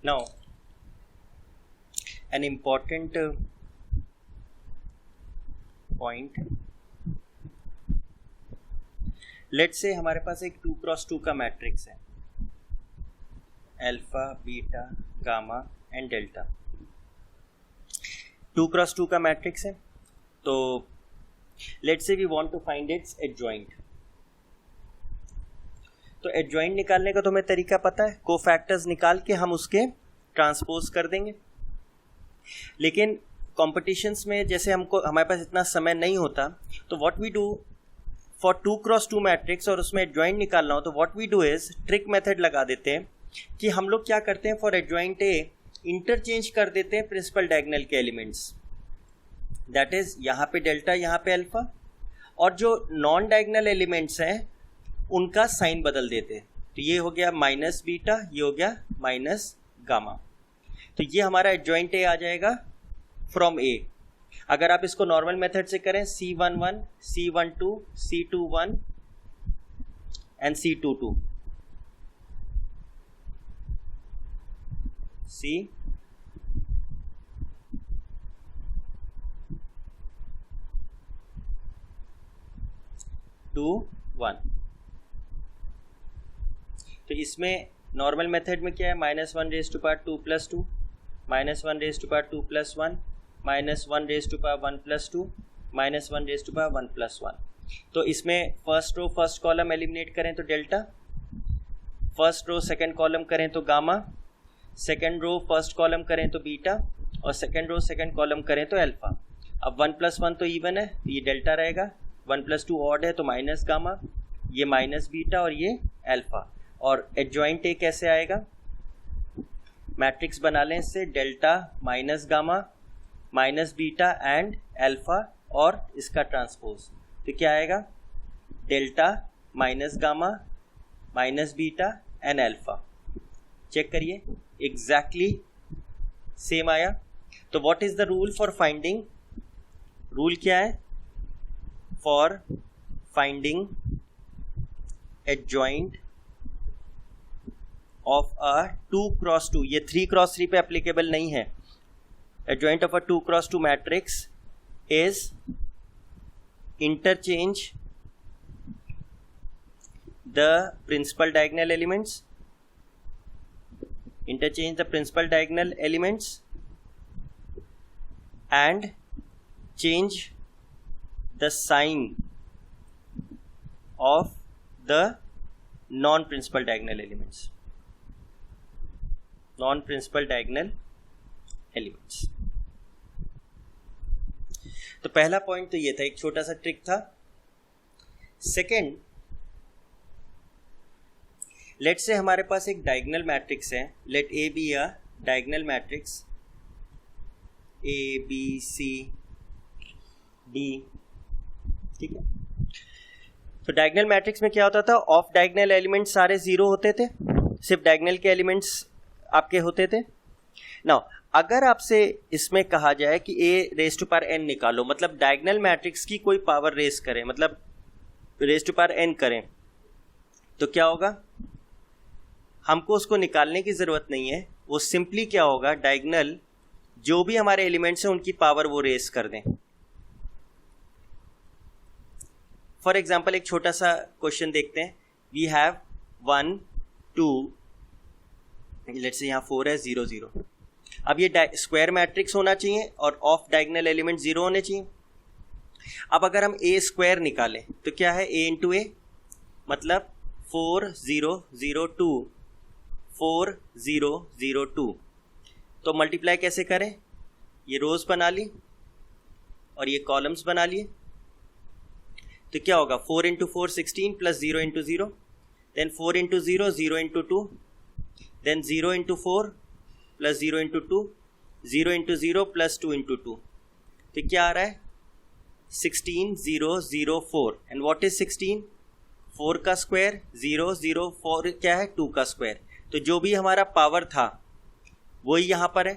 Now, an important point. Let's say हमारे पास एक 2x2 का मैट्रिक्स है, alpha, beta, gamma and delta. 2x2 का मैट्रिक्स है, तो let's say we want to find its adjoint. तो एडजॉइंट निकालने का तो हमें तरीका पता है, कोफैक्टर्स निकाल के हम उसके ट्रांसपोज कर देंगे। लेकिन कॉम्पिटिशन्स में जैसे हमारे पास इतना समय नहीं होता, तो what we do for 2x2 matrix और उसमें एडजॉइंट निकालना हो, तो what we do is trick method लगा देते हैं कि हम लोग क्या करते हैं, फॉर एडजॉइंट ए इंटरचेंज कर देते हैं प्रिंसिपल डायगोनल के एलिमेंट्स। दैट इज यहाँ पे डेल्टा, यहाँ पे अल्फा, और जो नॉन डायगोनल एलिमेंट्स हैं उनका साइन बदल देते हैं। तो ये हो गया माइनस बीटा, ये हो गया माइनस गामा। तो ये हमारा एडजॉइंट ए आ जाएगा फ्रॉम ए। अगर आप इसको नॉर्मल मेथड से करें, C11, C12, C21 and C22, C21। तो इसमें नॉर्मल मेथड में क्या है, -1 raise to power 2 + 2, -1 raise to power 2 + 1, -1 raise to power 1 + 2, -1 raise to power 1 + 1। तो इसमें first row first column eliminate करें तो delta, first row second column करें तो gamma, second row first column करें तो बीटा, और सेकंड रो सेकंड कॉलम करें तो अल्फा। अब 1 + 1 तो इवन है, तो ये डेल्टा रहेगा, 1 + 2 ऑड है तो माइनस गामा, ये माइनस बीटा और ये अल्फा। और एडजॉइंट ए कैसे आएगा, मैट्रिक्स बना लें इससे, delta minus gamma minus beta and alpha और इसका ट्रांसपोज। तो क्या आएगा, delta minus gamma minus beta and alpha. Check करिए, एग्जैक्टली सेम आया। तो what is the rule for finding, rule क्या है for finding adjoint of a 2x2, ये 3x3 पे एप्लीकेबल नहीं है। Adjoint of a 2x2 matrix is interchange the principal diagonal elements, interchange the principal diagonal elements and change the sign of the non-principal diagonal elements, non-principal diagonal elements। तो पहला point तो ये था, एक छोटा सा ट्रिक था। सेकेंड, लेट से हमारे पास एक डायगोनल मैट्रिक्स है, let A be a diagonal matrix, A B C D, ठीक है। तो डायगोनल मैट्रिक्स में क्या होता था, ऑफ डायगोनल एलिमेंट्स सारे जीरो होते थे, सिर्फ डायगोनल के एलिमेंट्स आपके होते थे। नाउ अगर आपसे इसमें कहा जाए कि ए रेज़ टू पावर n निकालो, मतलब डायगोनल मैट्रिक्स की कोई पावर रेज करें, मतलब रेज़ टू पावर n करें, तो क्या होगा, हमको उसको निकालने की जरूरत नहीं है। वो सिंपली क्या होगा, डायगोनल जो भी हमारे एलिमेंट्स हैं उनकी पावर वो रेज कर दें। फॉर एग्जांपल एक छोटा सा क्वेश्चन देखते हैं, वी हैव 1 2, लेट्स से यहाँ 4 है, 0 0। अब ये स्क्वायर मैट्रिक्स होना चाहिए और ऑफ डायगोनल एलिमेंट 0 होने चाहिए। अब अगर हम ए स्क्वायर निकालें तो क्या है, a इंटू ए, मतलब 4 0 0 2, 4 0 0 2। तो मल्टीप्लाई कैसे करें, ये रोज बना ली और ये कॉलम्स बना लिए। तो क्या होगा, 4 into 4 16 plus 0 into 0, then 4 into 0 0 into 2, then 0 into 4 plus 0 into 2, 0 into 0 plus 2 into 2। तो क्या आ रहा है, 16 0 0 4। एंड व्हाट इज 16, 4 का स्क्वायर, 0 0 4 क्या है, 2 का स्क्वायर। तो जो भी हमारा पावर था वही यहाँ पर है।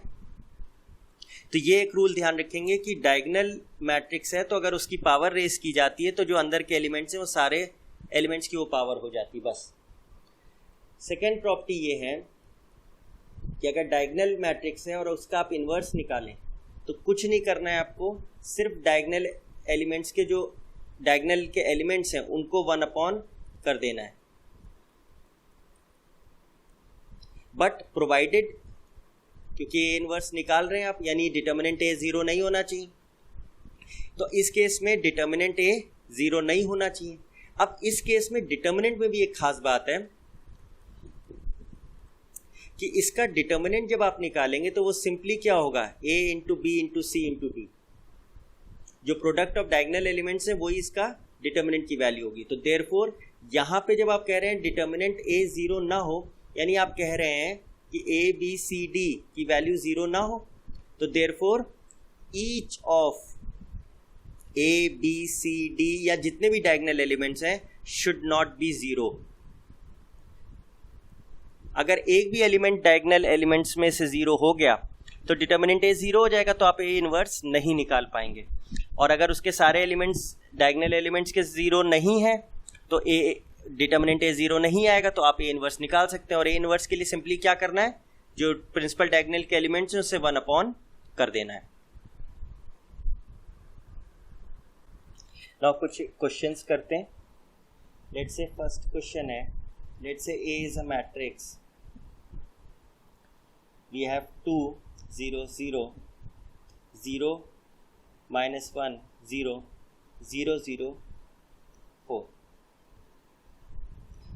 तो ये एक रूल ध्यान रखेंगे कि डायगोनल मैट्रिक्स है तो अगर उसकी पावर रेस की जाती है तो जो अंदर के एलिमेंट्स हैं वो सारे एलिमेंट्स की वो पावर हो जाती है बस। सेकेंड प्रॉपर्टी ये है कि अगर डायगोनल मैट्रिक्स है और उसका आप इन्वर्स निकालें तो कुछ नहीं करना है आपको, सिर्फ डायगोनल एलिमेंट्स के जो डायगोनल के एलिमेंट्स हैं उनको 1 कर देना है। बट प्रोवाइडेड, क्योंकि ए इन्वर्स निकाल रहे हैं आप, यानी डिटर्मिनेंट ए 0 नहीं होना चाहिए, तो इस केस में डिटर्मिनेंट ए 0 नहीं होना चाहिए। अब इस केस में डिटर्मिनेंट में भी एक खास बात है कि इसका डिटर्मिनेंट जब आप निकालेंगे तो वो सिंपली क्या होगा, a into B into C into D, जो प्रोडक्ट ऑफ डायगोनल एलिमेंट्स है वही इसका डिटर्मिनेंट की वैल्यू होगी। तो देयरफॉर यहाँ पे जब आप कह रहे हैं डिटर्मिनेंट a 0 ना हो, यानी आप कह रहे हैं कि a b c d की वैल्यू 0 ना हो, तो therefore each of a b c d या जितने भी डायगोनल एलिमेंट्स हैं शुड नॉट बी 0। अगर एक भी एलिमेंट डायगोनल एलिमेंट्स में से 0 हो गया तो डिटर्मिनेंट ए 0 हो जाएगा, तो आप ए इनवर्स नहीं निकाल पाएंगे। और अगर उसके सारे एलिमेंट्स डायगोनल एलिमेंट्स के 0 नहीं है तो ए डिटर्मिनेंट ए 0 नहीं आएगा, तो आप ए इनवर्स निकाल सकते हैं। और ए इनवर्स के लिए सिंपली क्या करना है, जो प्रिंसिपल डायगोनल के एलिमेंट्स हैं उससे 1 कर देना है। नाउ कुछ क्वेश्चंस करते हैं। लेट्स से फर्स्ट क्वेश्चन है, let's say A is a matrix, we have 2 0 0 0 -1 0 0 0 4,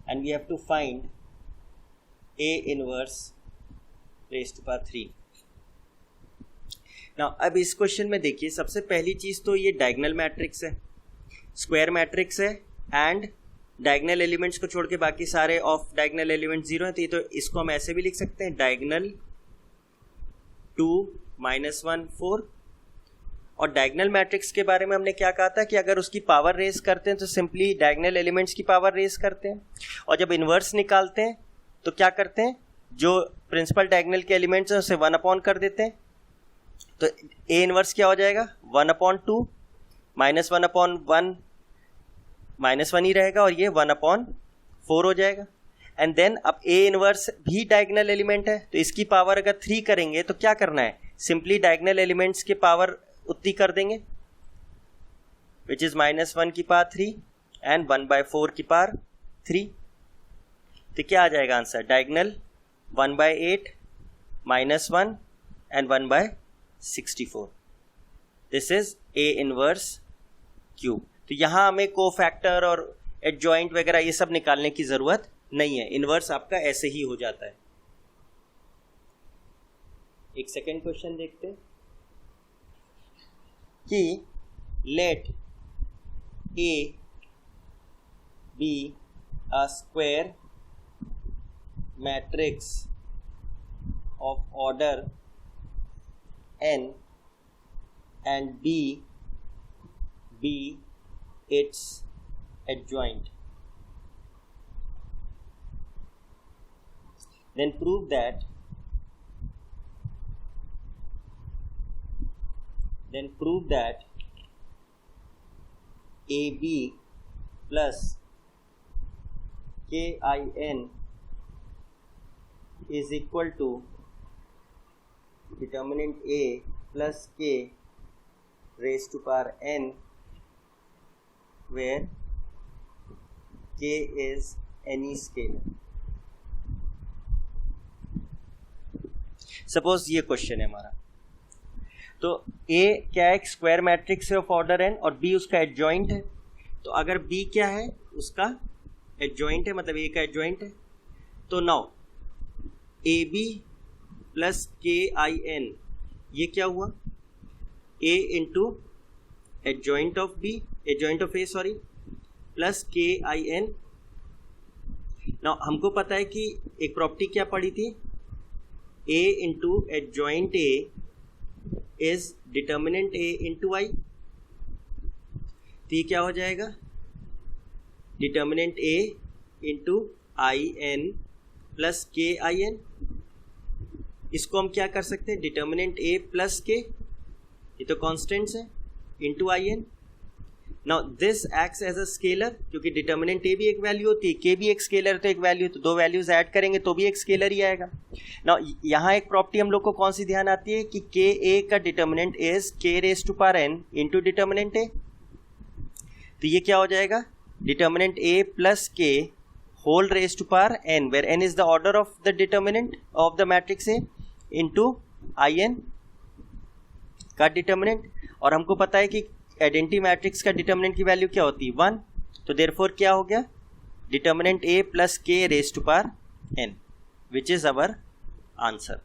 and we have to find A inverse raised to power 3. Now अब इस क्वेश्चन में देखिए, सबसे पहली चीज तो ये डायगोनल मैट्रिक्स है, स्क्वायर मैट्रिक्स है, एंड डायगोनल एलिमेंट्स को छोड़ के बाकी सारे ऑफ डायगोनल एलिमेंट 0 है, तो इसको हम ऐसे भी लिख सकते हैं, डायगोनल 2 -1 4। और डायगोनल मैट्रिक्स के बारे में हमने क्या कहा था कि अगर उसकी पावर रेज करते हैं तो सिंपली डायगोनल एलिमेंट्स की पावर रेज करते हैं, और जब इन्वर्स निकालते हैं तो क्या करते हैं, जो प्रिंसिपल डायगोनल के एलिमेंट्स हैं उसे 1 कर देते हैं। तो ए इनवर्स क्या हो जाएगा, 1/2 -1/1 -1 ही रहेगा, और ये 1/4 हो जाएगा। एंड देन अब ए इनवर्स भी डायगोनल एलिमेंट है, तो इसकी पावर अगर 3 करेंगे तो क्या करना है, सिंपली डायगोनल एलिमेंट्स की पावर उतनी कर देंगे, विच इज -1 की पावर 3 एंड 1/4 की पावर 3। तो क्या आ जाएगा answer, diagonal 1/8 -1 and 1/64। This is A inverse Q. तो यहाँ हमें कोफैक्टर और एडजॉइंट वगैरह ये सब निकालने की जरूरत नहीं है, इनवर्स आपका ऐसे ही हो जाता है। एक सेकेंड क्वेश्चन देखते हैं कि let A be a square matrix of order n and b be its adjoint, then prove that AB plus KIN is equal to determinant A plus K raised to power n, where K is any scalar. Suppose ये question है हमारा, तो A क्या है, एक square matrix है of order n, और B उसका एडजॉइंट है। तो अगर B क्या है, उसका एडजॉइंट है, मतलब A का एडजॉइंट है, तो नाउ AB प्लस KIN ये क्या हुआ, A into adjoint of B, adjoint of A sorry, plus KIN। Now हमको पता है कि एक प्रॉपर्टी क्या पड़ी थी, A into adjoint A is determinant A into I। तो ये क्या हो जाएगा, determinant A into IN plus KIN। इसको हम क्या कर सकते हैं, डिटर्मिनेंट A प्लस K, ये तो कॉन्स्टेंट्स है, into IN। Now this acts as a scalar, क्योंकि डिटर्मिनेंट ए भी एक वैल्यू होती है, के भी एक स्केलर तो एक वैल्यू, तो दो वैल्यूज ऐड करेंगे तो भी एक स्केलर ही आएगा. नाउ यहाँ एक प्रॉपर्टी हम लोग को कौन सी ध्यान आती है कि के ए का determinant is K raise to power N into determinant A. तो ये क्या हो जाएगा, determinant A plus K whole raise to power N, where N is the order of the determinant of the matrix A into I N का determinant. और हमको पता है कि आइडेंटिटी मैट्रिक्स का डिटर्मिनेंट की वैल्यू क्या होती है 1. तो देयरफॉर क्या हो गया, determinant A plus K raise to power N, which is our answer.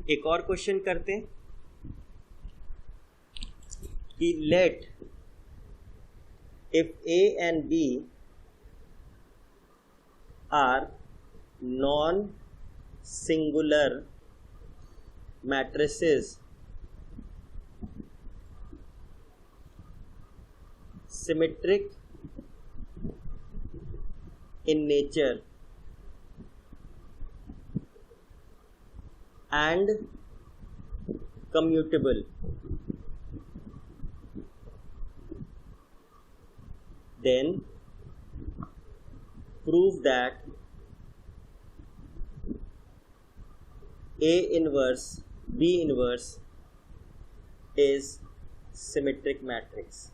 एक और क्वेश्चन करते हैं कि let if A and B are non-singular matrices symmetric in nature and commutable, then prove that A inverse B inverse is symmetric matrix.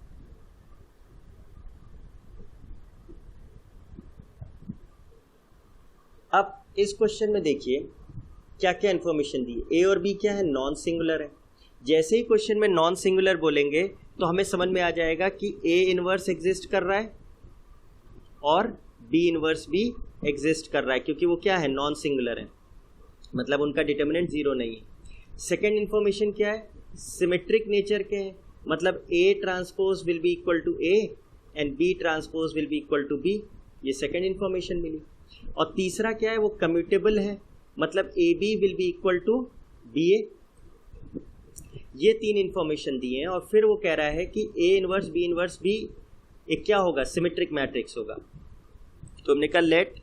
अब इस question में देखिए क्या क्या इंफॉर्मेशन दी है. ए और बी क्या है, नॉन सिंगुलर है. जैसे ही क्वेश्चन में नॉन सिंगुलर बोलेंगे तो हमें समझ में आ जाएगा कि ए इनवर्स एग्जिस्ट कर रहा है और बी इनवर्स भी एग्जिस्ट कर रहा है, क्योंकि वो क्या है, नॉन सिंगुलर है, मतलब उनका डिटर्मिनेंट जीरो नहीं है. सेकेंड इंफॉर्मेशन क्या है, सिमेट्रिक नेचर के हैं, मतलब A transpose will be equal to A and B transpose will be equal to B. ये सेकेंड इंफॉर्मेशन मिली. और तीसरा क्या है, वो कम्यूटेबल है, मतलब A B will be equal to B A. ये तीन इंफॉर्मेशन दिए हैं. और फिर वो कह रहा है कि ए इनवर्स भी एक क्या होगा, सिमेट्रिक मैट्रिक्स होगा. तो हमने कहा let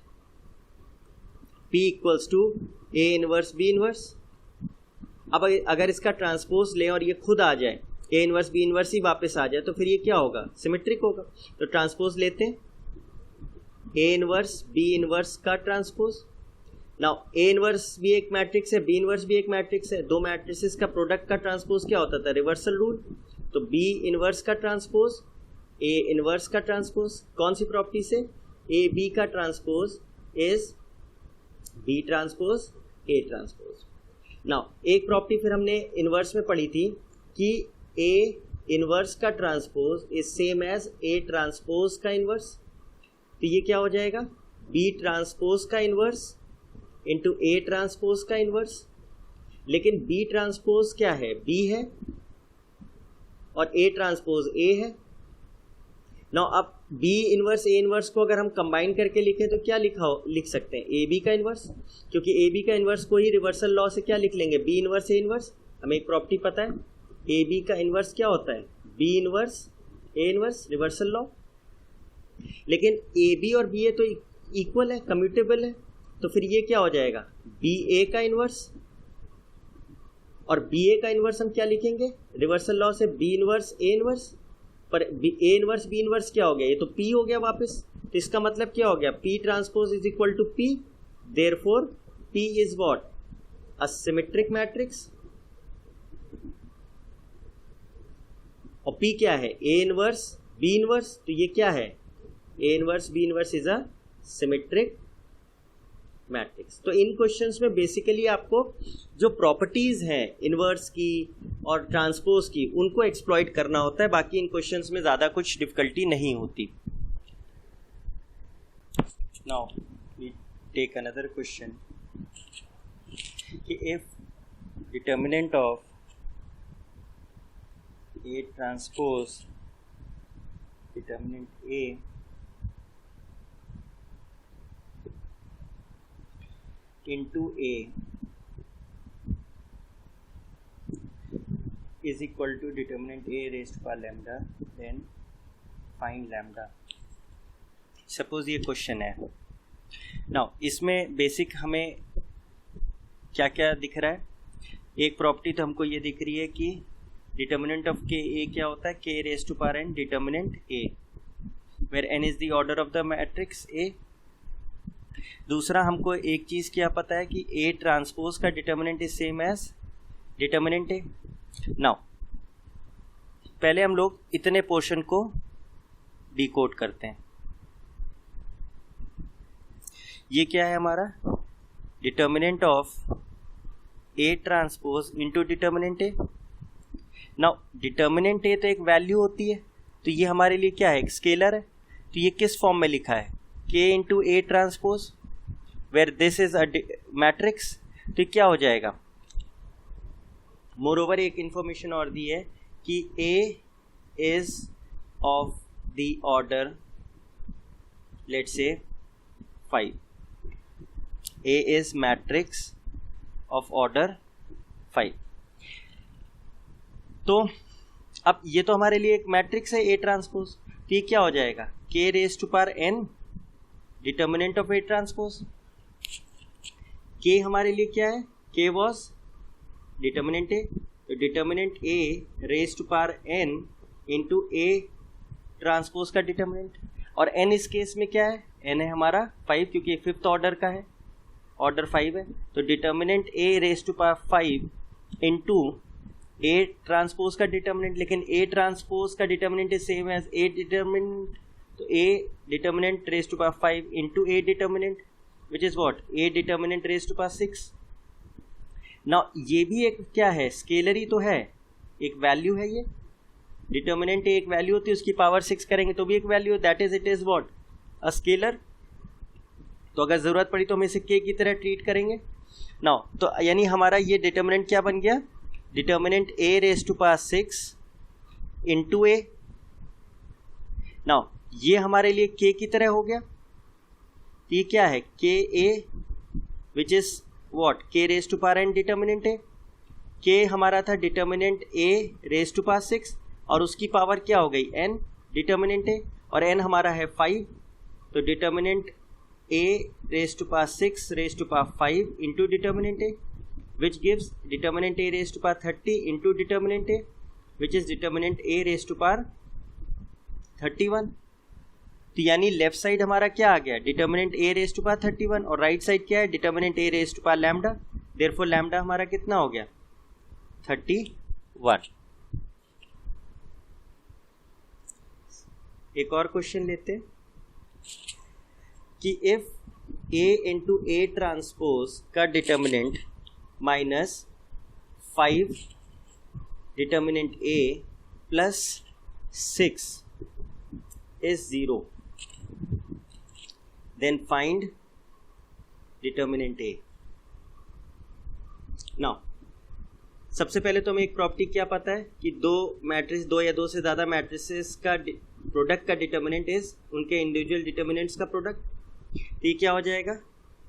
P equals to A inverse B inverse. अब अगर इसका ट्रांसपोज लें और ये खुद आ जाए, ए इनवर्स बी इनवर्स ही वापस आ जाए, तो फिर ये क्या होगा, सिमेट्रिक होगा. तो ट्रांसपोज लेते हैं, ए इनवर्स बी इनवर्स का ट्रांसपोज. नाउ ए इनवर्स भी एक मैट्रिक्स है, बी इनवर्स भी एक मैट्रिक्स है, दो मैट्रिसेस का प्रोडक्ट का ट्रांसपोज क्या होता था, रिवर्सल रूल. तो बी इनवर्स का ट्रांसपोज ए इनवर्स का ट्रांसपोज, कौन सी प्रॉपर्टी से, ए बी का transpose is B transpose A transpose. Now एक प्रॉपर्टी फिर हमने इनवर्स में पढ़ी थी कि ए इनवर्स का transpose is same as A transpose का इनवर्स. तो ये क्या हो जाएगा, बी ट्रांसपोज का इनवर्स इंटू ए ट्रांसपोज का इनवर्स. लेकिन बी ट्रांसपोज क्या है, बी है, और ए ट्रांसपोज ए है. नाउ अब बी इनवर्स ए इनवर्स को अगर हम कंबाइन करके लिखें तो क्या लिख सकते हैं, ए बी का इनवर्स, क्योंकि ए बी का इनवर्स को ही रिवर्सल लॉ से क्या लिख लेंगे, बी इनवर्स ए इनवर्स. हमें एक प्रॉपर्टी पता है, ए बी का इनवर्स क्या होता है, B inverse A inverse, reversal law. लेकिन ए बी और बी ए तो इक्वल है, कम्यूटेबल है. तो फिर ये क्या हो जाएगा, बी ए का इनवर्स, और बी ए का इनवर्स हम क्या लिखेंगे, रिवर्सल लॉ से बी इनवर्स ए इनवर्स. पर ए इनवर्स बी इनवर्स क्या हो गया, ये तो पी हो गया वापस. तो इसका मतलब क्या हो गया, P transpose is equal to P, therefore P is what, a symmetric matrix. और पी क्या है, ए इनवर्स बी इनवर्स. तो ये क्या है, A inverse B inverse is a symmetric matrix. तो इन क्वेश्चंस में बेसिकली आपको जो प्रॉपर्टीज हैं इनवर्स की और ट्रांसपोज की, उनको एक्सप्लॉइट करना होता है. बाकी इन क्वेश्चंस में ज़्यादा कुछ डिफिकल्टी नहीं होती. Now we take another question कि if determinant of A transpose determinant A into A is equal to determinant A raised to power lambda, then find lambda. Suppose ये क्वेश्चन है. Now इसमें basic हमें क्या क्या दिख रहा है एक प्रॉपर्टी तो हमको ये दिख रही है कि डिटर्मिनेंट ऑफ के ए क्या होता है, K raise to power N determinant A, where N is the order of the matrix A. दूसरा हमको एक चीज़ क्या पता है कि ए ट्रांसपोज का determinant is same as determinant A. Now पहले हम लोग इतने पोर्शन को डिकोड करते हैं। ये क्या है हमारा determinant of A transpose into determinant A. Now determinant A तो एक वैल्यू होती है, तो ये हमारे लिए क्या है, एक स्केलर है। तो ये किस फॉर्म में लिखा है, K into A transpose, where this is a matrix. तो क्या हो जाएगा, मोर ओवर एक इंफॉर्मेशन और दी है कि A is of the order let's say 5, A is matrix of order 5। तो अब ये तो हमारे लिए एक मैट्रिक्स है ए ट्रांसपोज, तो ये क्या हो जाएगा, K raise to power N determinant of A transpose. के हमारे लिए क्या है, के वॉज डिटर्मिनेंट ए, तो determinant A raise to power N into A transpose का डिटर्मिनेंट। और एन इस केस में क्या है, एन है हमारा 5, क्योंकि फिफ्थ ऑर्डर का है, ऑर्डर 5 है। तो determinant A raise to power 5 into A transpose का डिटर्मिनेंट, लेकिन ए ट्रांसपोज का determinant is same as A determinant, तो A determinant raise to power 5 into A determinant which is what, A determinant raise to power 6। Now ये भी एक क्या है, scalar ही तो है, एक वैल्यू है। ये डिटर्मिनेंट एक वैल्यू होती है, उसकी पावर 6 करेंगे तो भी एक value, that is it is what, a scalar. तो अगर जरूरत पड़ी तो हम इसे के की तरह ट्रीट करेंगे। नाउ तो यानी हमारा ये डिटर्मिनेंट क्या बन गया, determinant A raise to power 6 into A. Now ये हमारे लिए के की तरह हो गया, तो ये क्या है, K A which is what, K raise to power N determinant A. के हमारा था determinant A raise to power 6 और उसकी पावर क्या हो गई, एन डिटर्मिनेंट ए, और एन हमारा है 5, तो determinant a raised to power 6 raised to power 5 into determinant a, which gives determinant a raised to power 30 into determinant a, which is determinant a raised to power 31। तो यानी left side हमारा क्या आ गया, determinant a raised to power 31, और right side क्या है, determinant a raised to power lambda. Therefore lambda हमारा कितना हो गया, 31। एक और क्वेश्चन लेते हैं कि if a into A transpose का determinant minus 5 determinant a plus 6 is 0, then find determinant a। Now सबसे पहले तो हमें एक प्रॉपर्टी क्या पता है कि दो या दो से ज़्यादा मैट्रिसेस का प्रोडक्ट का डिटर्मिनेंट इज उनके इंडिविजुअल डिटर्मिनेंट्स का प्रोडक्ट। तो ये क्या हो जाएगा,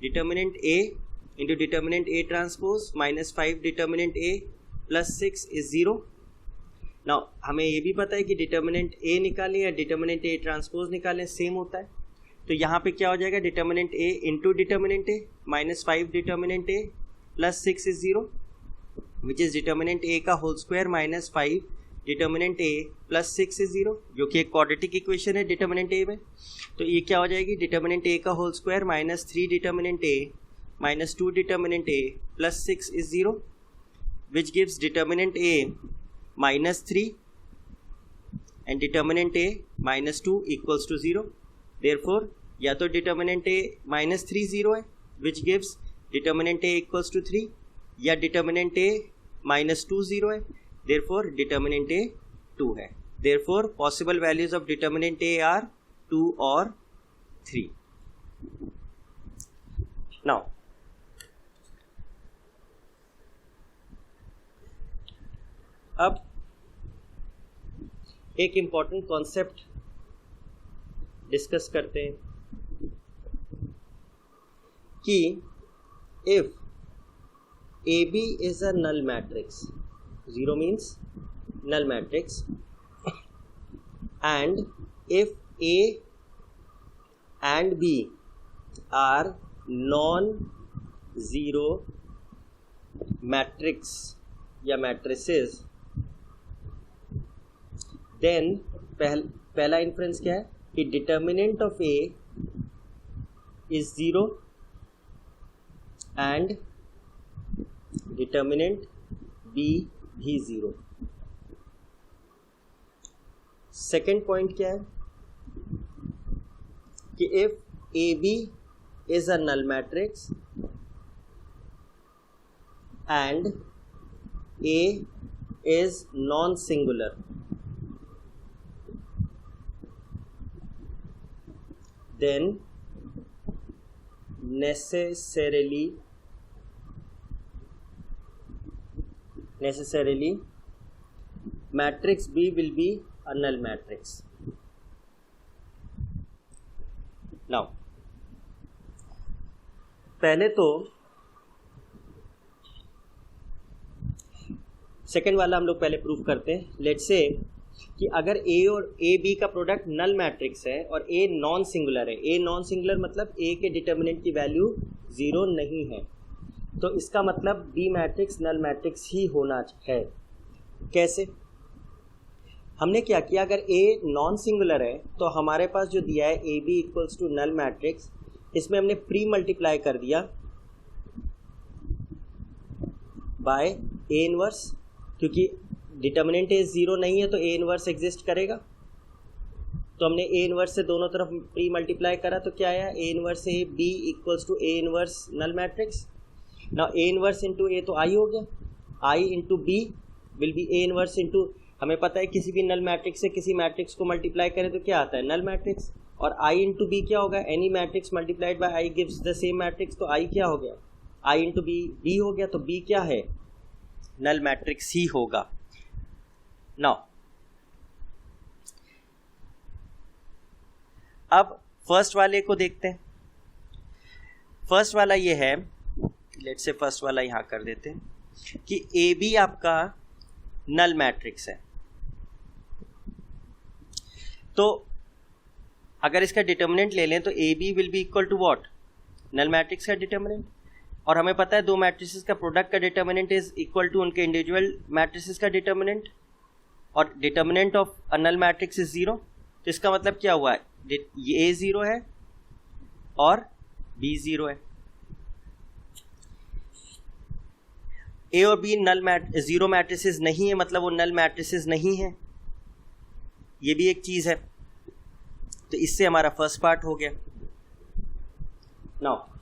determinant A into determinant A transpose minus 5 determinant A plus 6 is 0। Now हमें ये भी पता है कि डिटर्मिनेंट ए निकालें या डिटर्मिनेंट ए ट्रांसपोज निकालें सेम होता है। तो यहाँ पे क्या हो जाएगा, determinant A into determinant A minus 5 determinant A plus 6 is 0, which is determinant A का whole square minus 5 determinant A plus 6 is 0, जो कि एक क्वाड्रेटिक इक्वेशन है डिटर्मिनेंट ए में। तो ये क्या हो जाएगी, डिटर्मिनेंट ए का whole square minus 3 determinant A minus 2 determinant A plus 6 is 0, which gives determinant A minus 3 and determinant A minus 2 equals to 0। Therefore या तो डिटर्मिनेंट ए माइनस 3 0 है, which gives determinant A equals to 3, या determinant A minus 2 0 है, therefore determinant ए 2 है। Therefore possible values of determinant A R 2 और 3। Now अब एक important concept discuss करते हैं कि if AB is a null matrix, 0 means null matrix, and if A and B are non-zero matrix या matrices, then पहला inference क्या है कि determinant of A is 0 and determinant B भी 0। सेकेंड पॉइंट क्या है कि if A B is a null matrix and A is non-singular, then necessarily matrix B will be a null matrix. Now पहले तो second वाला हम लोग पहले प्रूव करते हैं। लेट्स से कि अगर ए और ए बी का प्रोडक्ट नल मैट्रिक्स है और ए नॉन सिंगुलर है, ए नॉन सिंगुलर मतलब ए के डिटर्मिनेंट की वैल्यू 0 नहीं है, तो इसका मतलब बी मैट्रिक्स नल मैट्रिक्स ही होना है। कैसे? हमने क्या किया, अगर ए नॉन सिंगुलर है तो हमारे पास जो दिया है A B equals to null matrix, इसमें हमने प्री मल्टीप्लाई कर दिया बाय ए इनवर्स, क्योंकि डिटर्मिनेंट ए 0 नहीं है तो ए इनवर्स एग्जिस्ट करेगा, तो हमने ए इनवर्स से दोनों तरफ प्री मल्टीप्लाई करा, तो क्या आया, A inverse A B equals to A inverse null matrix. Now A inverse into A तो आई हो गया, I into B will be A inverse into, हमें पता है किसी भी नल मैट्रिक्स से किसी मैट्रिक्स को मल्टीप्लाई करें तो क्या आता है, नल मैट्रिक्स। और आई इंटू बी क्या होगा, any matrix multiplied by I gives the same matrix, तो आई क्या हो गया, आई इंटू बी बी हो गया, तो बी क्या है, नल मैट्रिक्स ही होगा। नाउ अब फर्स्ट वाले को देखते हैं। फर्स्ट वाला ये है, लेट्स से फर्स्ट वाला यहां कर देते हैं कि ए बी आपका नल मैट्रिक्स है, तो अगर इसका डिटर्मिनेंट ले लें तो A B will be equal to what, null matrix का डिटर्मिनेंट। और हमें पता है दो मैट्रिसेस का प्रोडक्ट का डिटर्मिनेंट इज इक्वल टू उनके इंडिविजुअल मैट्रिसेस का डिटर्मिनेंट, और determinant of a null matrix is 0, तो इसका मतलब क्या हुआ है, ये ए 0 है और बी 0 है। ए और बी जीरो मैट्रिसेस नहीं है, मतलब वो नल मैट्रिसेस नहीं है, ये भी एक चीज है। तो इससे हमारा फर्स्ट पार्ट हो गया। नाउ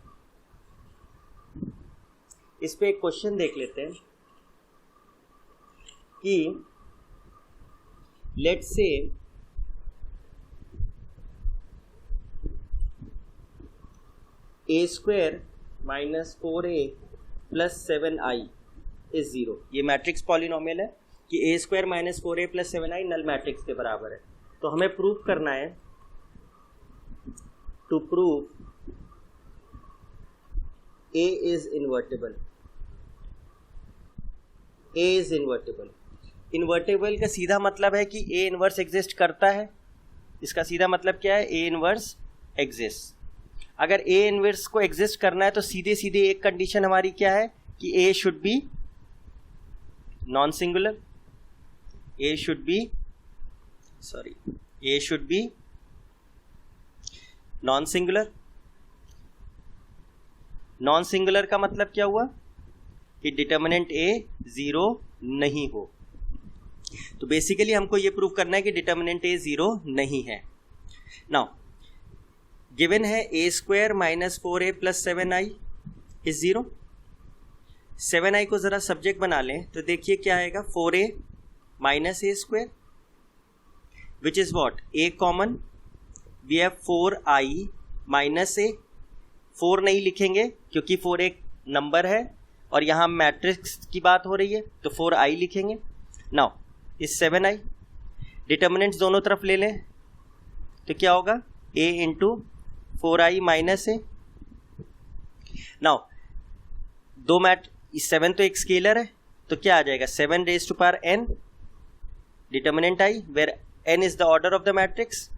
इस पे एक क्वेश्चन देख लेते हैं कि let's say a² minus 4a plus 7i is 0। ये मैट्रिक्स पॉलिनोमियल है कि a² minus 4a plus 7i null matrix के बराबर है। तो हमें प्रूव करना है, to prove a is invertible, a is invertible। Invertible का सीधा मतलब है कि a इनवर्स एग्जिस्ट करता है, इसका सीधा मतलब क्या है, a इनवर्स एग्जिस्ट। अगर a इनवर्स को एग्जिस्ट करना है तो सीधे सीधे एक कंडीशन हमारी क्या है कि a should be non singular, a should be non singular. Non singular का मतलब क्या हुआ कि डिटर्मिनेंट ए 0 नहीं हो। तो बेसिकली हमको ये प्रूव करना है कि डिटर्मिनेंट ए 0 नहीं है। नाउ गिवन है a² minus 4a plus 7i is 0। 7i को जरा सब्जेक्ट बना लें तो देखिए क्या आएगा, 4a minus a² which is what, a common, we have 4i minus a। 4 नहीं लिखेंगे क्योंकि 4 एक नंबर है और यहाँ मैट्रिक्स की बात हो रही है, तो 4i लिखेंगे। नाउ इस 7i डिटर्मिनेंट्स दोनों तरफ ले लें तो क्या होगा, a into 4i minus a। Now दो 7 तो एक स्केलर है तो क्या आ जाएगा, 7 raise to power n determinant i where n is the order of the matrix.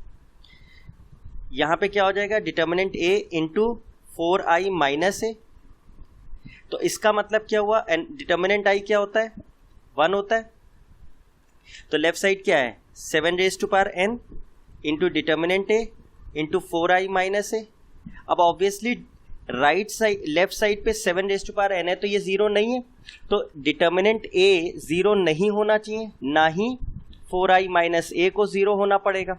यहाँ पे क्या हो जाएगा, determinant a into 4i minus a। तो इसका मतलब क्या हुआ, एंड डिटर्मिनेंट आई क्या होता है, 1 होता है। तो लेफ्ट साइड क्या है, 7 raise to power n into determinant a into 4i minus a। अब obviously right side left side पे 7 रेज टू पावर n है, तो ये 0 नहीं है, तो डिटर्मिनेंट a 0 नहीं होना चाहिए, ना ही 4i माइनस a को 0 होना पड़ेगा,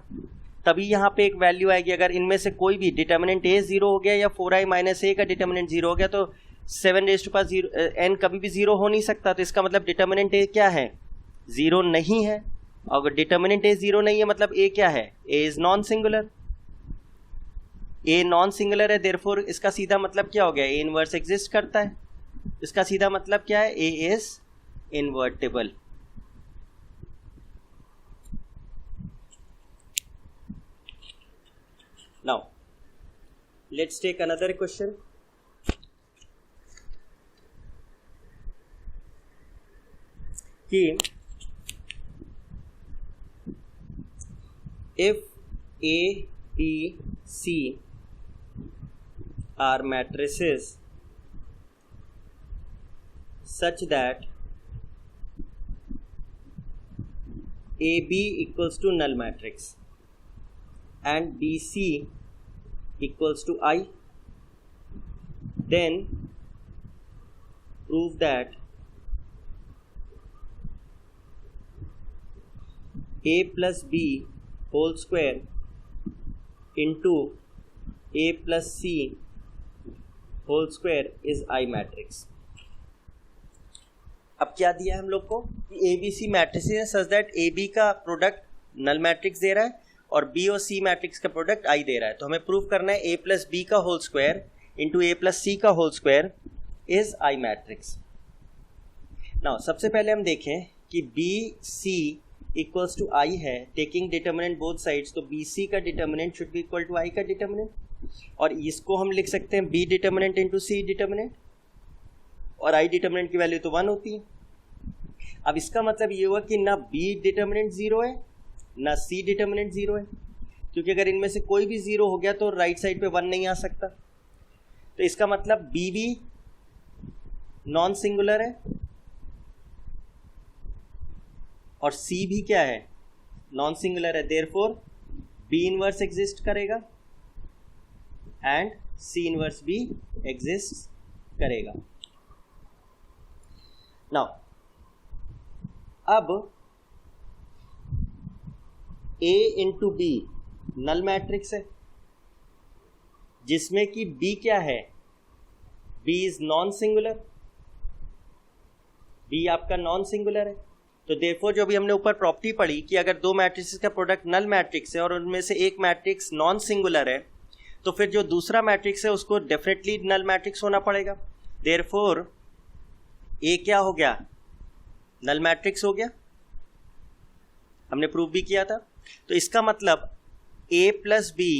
तभी यहाँ पे एक वैल्यू आएगी। अगर इनमें से कोई भी डिटर्मिनेंट a 0 हो गया या 4i माइनस a का डिटर्मिनेंट 0 हो गया, तो 7 रेज टू पावर n कभी भी 0 हो नहीं सकता। तो इसका मतलब डिटर्मिनेंट a क्या है, 0 नहीं है। अगर डिटर्मिनेंट a 0 नहीं है मतलब a क्या है, a is non singular, a non singular है, देयरफॉर इसका सीधा मतलब क्या हो गया, a इनवर्स एग्जिस्ट करता है। इसका सीधा मतलब क्या है, a is invertible. Now let's take another question. कि if A, B, C are matrices such that AB equals to null matrix and BC equals to I, then prove that A plus B whole square into A plus C whole square is I matrix। अब क्या दिया है हम लोग को कि ABC matrix है such that AB का प्रोडक्ट नल मैट्रिक्स दे रहा है और B और C मैट्रिक्स का प्रोडक्ट I दे रहा है। तो हमें प्रूव करना है A प्लस B का whole square into A plus C का whole square is I matrix. Now सबसे पहले हम देखें कि BC इक्वल्स टू I है, टेकिंग डिटर्मिनेंट बोथ साइड्स, तो BC का determinant should be equal to I का डिटर्मिनेंट, और इसको हम लिख सकते हैं B determinant into C determinant, और I डिटर्मिनेंट की वैल्यू तो 1 होती है। अब इसका मतलब ये हुआ कि ना B डिटर्मिनेंट 0 है ना C डिटर्मिनेंट 0 है, क्योंकि अगर इनमें से कोई भी 0 हो गया तो राइट साइड पे 1 नहीं आ सकता। तो इसका मतलब B भी नॉन सिंगुलर है और C भी क्या है, नॉन सिंगुलर है, देयरफॉर B इनवर्स एग्जिस्ट करेगा एंड C इनवर्स भी एग्जिस्ट करेगा। नाउ अब A into B null matrix है जिसमें कि B क्या है, B is non singular, B आपका नॉन सिंगुलर है। तो देयरफॉर जो भी हमने ऊपर प्रॉपर्टी पढ़ी कि अगर दो मैट्रिक्स का प्रोडक्ट नल मैट्रिक्स है और उनमें से एक मैट्रिक्स नॉन सिंगुलर है, तो फिर जो दूसरा मैट्रिक्स है उसको डेफिनेटली नल मैट्रिक्स होना पड़ेगा। देयरफॉर A क्या हो गया, नल मैट्रिक्स हो गया, हमने प्रूव भी किया था। तो इसका मतलब A plus B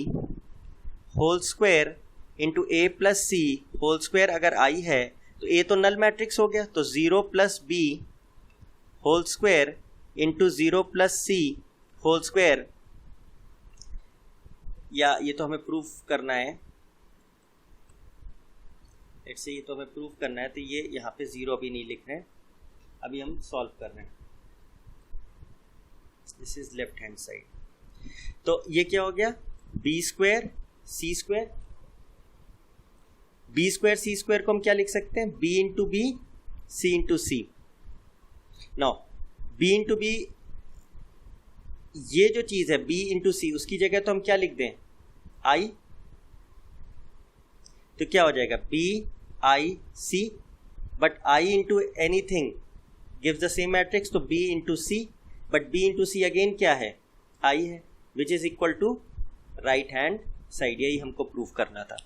whole square into A plus C whole square अगर I है तो A तो नल मैट्रिक्स हो गया, तो 0 plus B whole square into 0 plus C whole square, या ये तो हमें प्रूफ करना है, ऐसे ये तो हमें प्रूफ करना है, तो ये यहाँ पे 0 अभी नहीं लिख रहे हैं, अभी हम सॉल्व कर रहे हैं। This is left hand side, तो ये क्या हो गया, B square C square, B square C square को हम क्या लिख सकते हैं, B into B C into C। Now B into B, ये जो चीज है B इंटू C, उसकी जगह तो हम क्या लिख दें, I, तो क्या हो जाएगा B I C, but I into anything gives the same matrix, तो B into C, but B into C again क्या है, I है, which is equal to right hand side. यही हमको प्रूव करना था।